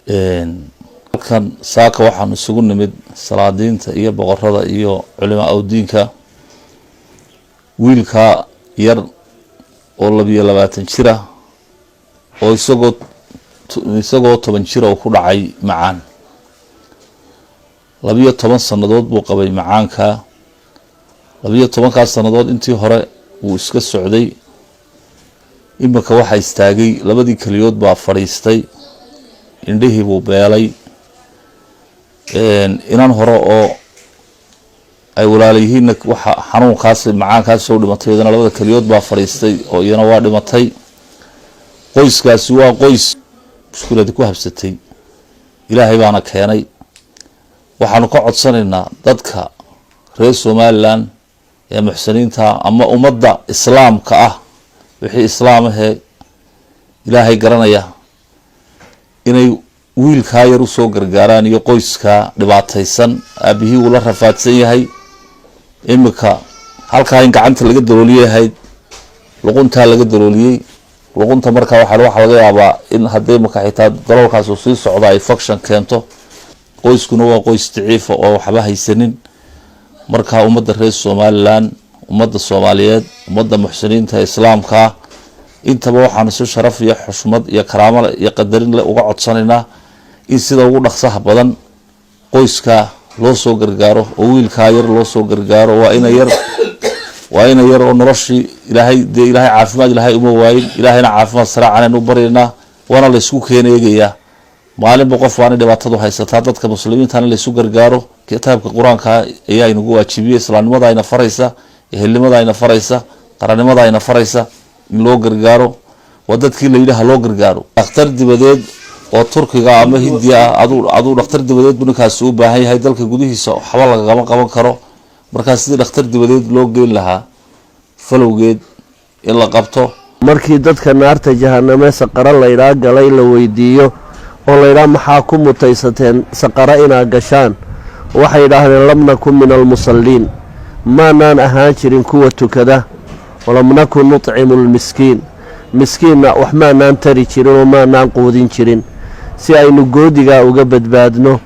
halkan saaka waxaan isugu nimid salaadiinta iyo boqorada iyo culimaa awdiinka wiilka yar oo 22 jir ah oo isagoo 10 jir oo ku dhacay macaan 12 sanadood buu qabay macaanka 12 ka sanadood intii hore uu iska socday imika waxa istaagay labadii kaliyood baa fadhiistay indhihii buu beelay inaan hore oo ay walaalihiin waxa xanuunkaas macaankaas soo dhimatay iyadana labada kaliyood baa fadhiistay oo iyana waa dhimatay qoyskaasi waa qoys mushkilad ku habsatay ilaahay baana keenay waxaanu ka codsanaynaa dadka reer Somaliland ee muxsiniinta ama ummadda islaamka ah wixii islaam ah ilaahay garanaya inay wiilka yar u soo gargaaraan iyo qoyska dhibaataysan aabihii uu la rafaadsan yahay imika halka in gacanta laga dalooliyahay luqunta laga dalooliyay luqunta marka waxa laga yaabaa in haddii marka xitaa daloolkaas uu sii socdo ay function keento qoyskuna waa qoys daciif oo waxba haysanin marka ummadda reer Somaliland ummadda Soomaaliyeed ummadda muxsiniinta islaamka intaba waxaan soo sharaf iyo xushmad iyo karaamo iyo qadarin la uga codsanaynaa in sida ugu dhaqsaha badan qoyska loo soo gargaaro oo wiilka yar loo soo gargaaro waa ina yar oo noloshii ilaahay caafimaad ilaahay uma waayin ilaahayna caafimaad saraacan u bareynaa wana la isku keeneeyaa maalin boqof waana dhibaatada haysataa dadka muslimiinta la isku gargaaro kitaabka quraanka ayaa inagu waajibiyay islaamnimada ayna faraysa ehelnimada ayna faraysa qarannimada ayna faraysa in loo gargaaro wadadkii la yiraahdo loo gargaaro dhakhtar dibadeed oo Turkiga ama Hindiya adu dhakhtar dibadeed bunkaas u baahan yahay dalka gudihiisa waxba laga qaban karo markaas sidii dhakhtar dibadeed loo geyn lahaa falowgeed in la qabto markii dadka naarta jahannama saqara la ila galay la weydiiyo oo la ila maxaa ku mutaysateen saqara ina gashaan waxay yiraahdeen lamna kum min al-musallin ma naan ahaan jirin kuwa tukada ولم نكن نطعم المسكين مسكيننا وحما نان تري جيرين وما نان قودين جيرين سي aynu goodiga uga badbaadno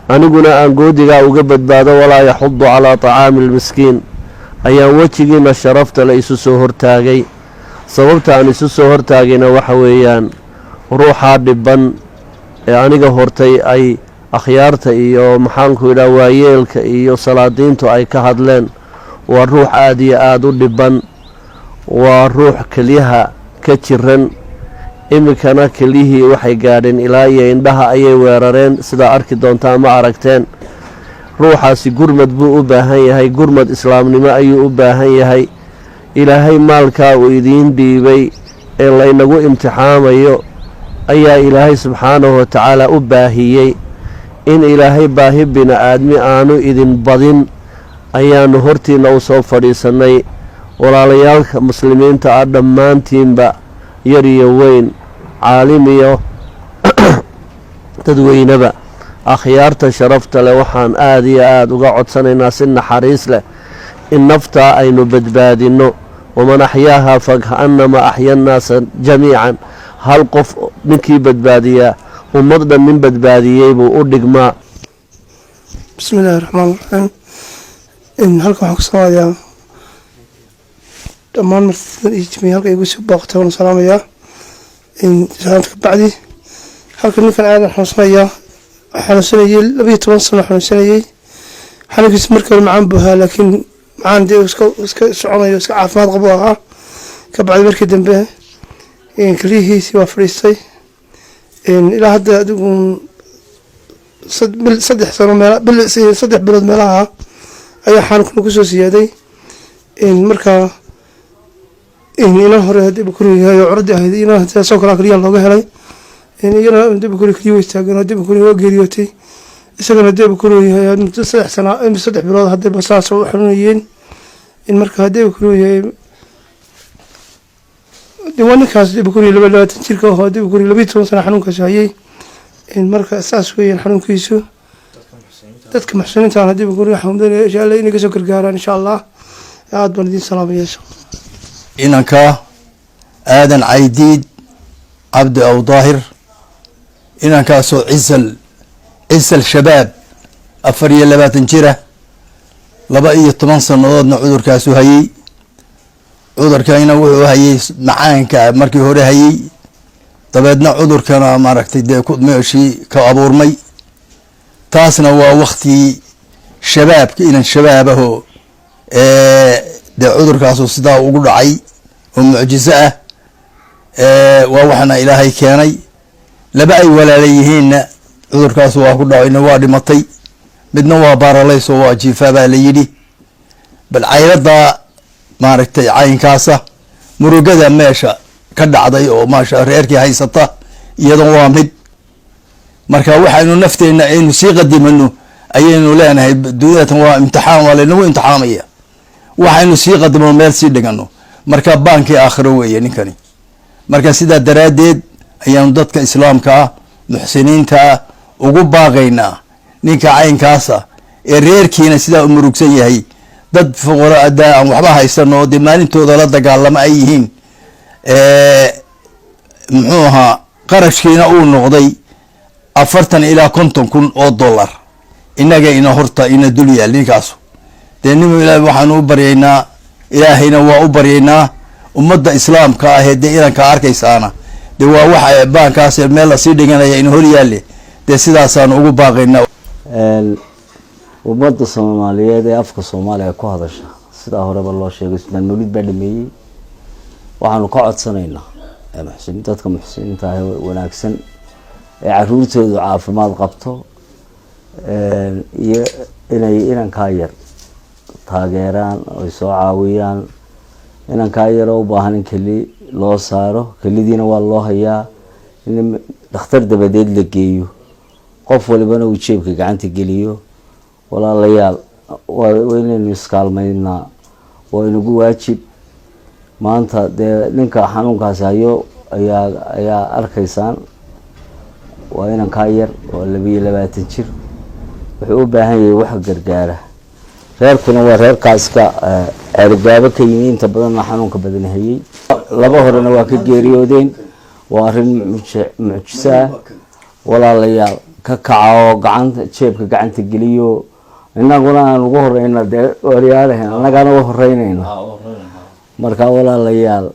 aniguna aan goodiga uga badbaado wala yaxud ala ta'am al-miskiin ayaan wajigiina sharafta la isu soo hortaagay sababta aan isu soo hortaagayna waxa weeyaan ruuxa dhiban ee aniga hortay ay akhyaarta iyo maxaan ku ila waayeelka iyo salaadiintu ay ka hadleen waa ruux aad iyo aad u dhiban waa ruux kaliyaha ka jiran imikana kalihii waxay gaadheen ilaa iyo indhaha ayay weerareen sida arki doontaa ma aragteen ruuxaasi gurmad buu u baahan yahay gurmad islaamnimo ayuu u baahan yahay ilaahay maalka uu idiin dhiibay ee la inagu imtixaamayo ayaa ilaahay subxaanahu wa tacaala u baahiyey in ilaahay baahi bini aadmi aanu idin badin ayaanu hortiina u soo fadhiisanay walaalayaalka muslimiinta ah dhammaantiinba yar iyo weyn caalim iyo dadweynaba akhyaarta sharafta leh waxaan aad iyo aad uga codsanaynaa si naxariis leh in nafta aynu badbaadino waman axyaaha fakaannama axya nnaasa jamiican hal qof ninkii badbaadiya ummad dhan nin badbaadiyey buu u dhigmaa bismillaahi raxmaani raxiim halkan waxaan ku salaamayaa dhammaan martida iyo jimiya halka igu soo booqtay waan salaamayaa salaanta ka bacdi halkan ninkan aadan xanuunsanaya xanuunsanayay 12 sano xanuunsanayay xanuunkiisa markii hore macaan buu ahaa laakiin macaan dee iska soconayo iska caafimaad qabo ahaa ka bacdi markii dambe kaliyihiisii waa fadhiistay ilaa hadda adigu 3 sano meel 3 bilood meelaha ayaa xanuunkan ku soo siyaaday marka ina hore hadii bukuri yahay urdi ahayd ina soo kala kaliya looga helay ina hadii bukuri kaliya istaagan hadii bukuri waa geeriyootay isagana hadii bukuri yahay 3 sano 3 bilood hadii basaas oo xanuunayeen in marka hadii bukuri yahay diiwaankaas hadii bukuri 22 jirka oo hadii bukuri 12 sano xanuunkaas hayay in marka asaas weeyaan xanuunkiisu dadka muxsiniinta hadii bukuri xanuunada insha Allah inay ka soo gargaaraan insha Allah aad baan idin salaamayaa inanka aadan caydiid cabdi aw daahir inaan kaasoo cisal shabaab 24 jira 12 sanadoodna cudurkaasu hayay cudurkayna wuxuu hayay macaanka markii hore hayay dabeedna cudurkana maaragtay dee ku meeshii ka abuurmay taasna waa waqti shabaabka inaan shabaabaho dee cudurkaasu sidaa ugu dhacay oo mucjiso ah waa waxna ilaahay keenay laba ay walaala yihiinna cudurkaas waa ku dhacayna waa dhimatay midna waa baaralays oo waa jiifaa baa la yidhi bal caylada maaragtay caynkaasa murugada meesha ka dhacday oo maasha reerkii haysata iyadoo waa mid marka waxaynu nafteenna aynu sii qadimano ayaynu leenahay dunyatan waa imtixaan waa laynagu imtixaamaya waxaynu sii qadimano meel sii dhigano marka baankii aakhiro weeye ninkani marka sidaa daraaddeed ayaanu dadka islaamka ah muxsiniinta ah ugu baaqaynaa ninka caynkaasa ee reerkiina sidaa u murugsan yahay dad fuqaro adaa aan waxba haysan oo dee maalintooda la dagaalamo ay yihiin muxuu ahaa qarashkiina uu noqday 40 ilaa 50 kun oo dollar inaga ina horta ina dul yaal ninkaasu dee nin ilaahay waxaanu u baryaynaa ilaahayna waa u baryaynaa ummadda islaamka ah ee dee inanka arkaysaana dee waa waxa baankaas meel la sii dhiganaya in hor yaalle dee sidaasaan ugu baaqaynaa ummadda Soomaaliyeed ee afka Soomaaliya ku hadasha sida horeba loo sheegay Suudaan Nuulid baa dhameeyay waxaanu ka codsanaynaa dadka muxsiniinta ah wanaagsan ee caruurtoodu caafimaad qabto iyo inanka yar taageeraan oo soo caawiyaan inanka yar oo u baahan in kali loo saaro kalidiina waa loo hayaa in dhakhtar dabadeed la geeyo qof walibana uu jeebka gacanta geliyo walaalayaal waynaynu iskaalmaynaa waa inagu waajib maanta dee ninka xanuunkaas hayo ayaa arkaysaan waa inanka yar oo 22 jir wuxuu u baahan yahay wax gargaara reerkuna waa reerkaaska ergaaba ka yimid inta badan xanuunka badan hayay laba horena waa ka geeriyoodeen waa arin mucjiso walaalayaal ka kaco gacanta jeebka gacanta geliyo inaguna aan ugu horeyna dee waryaalahan anagana u horeynayna marka walaalayaal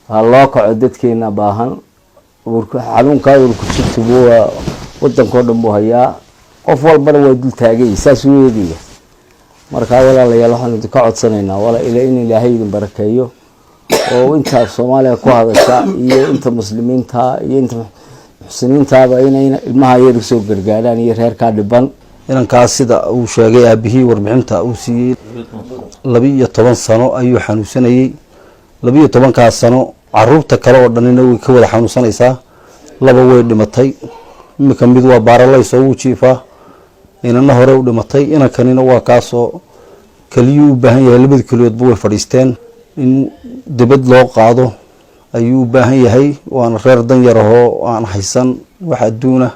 ha loo kaco dadkeena baahan xanuunka ku jirto wadanka dhan buu hayaa qof walbana waa dul taagay saas u yeediya marka walaalayaal waxaan ka codsanaynaa wala in ilaahay idin barakeeyo oo inta Soomaaliya ku hadasha iyo inta muslimiinta iyo inta muxsiniintaaba inay ilmaha yar soo gargaaraan iyo reerka dhiban inankaas sida uu sheegay aabihii warbixinta uu siiyay 12 sano ayuu xanuunsanayay 12 sano caruurta kale oo dhanina way ka wada xanuunsanaysaa laba way dhimatay imika mid waa baaralays oo uu jiifaa inana hore u dhimatay inankanina waa kaasoo kaliyu u baahan yahay labada kaliyoodba way fadhiisteen in dibad loo qaado ayuu u baahan yahay waana reer dan yar oo aan haysan wax adduuna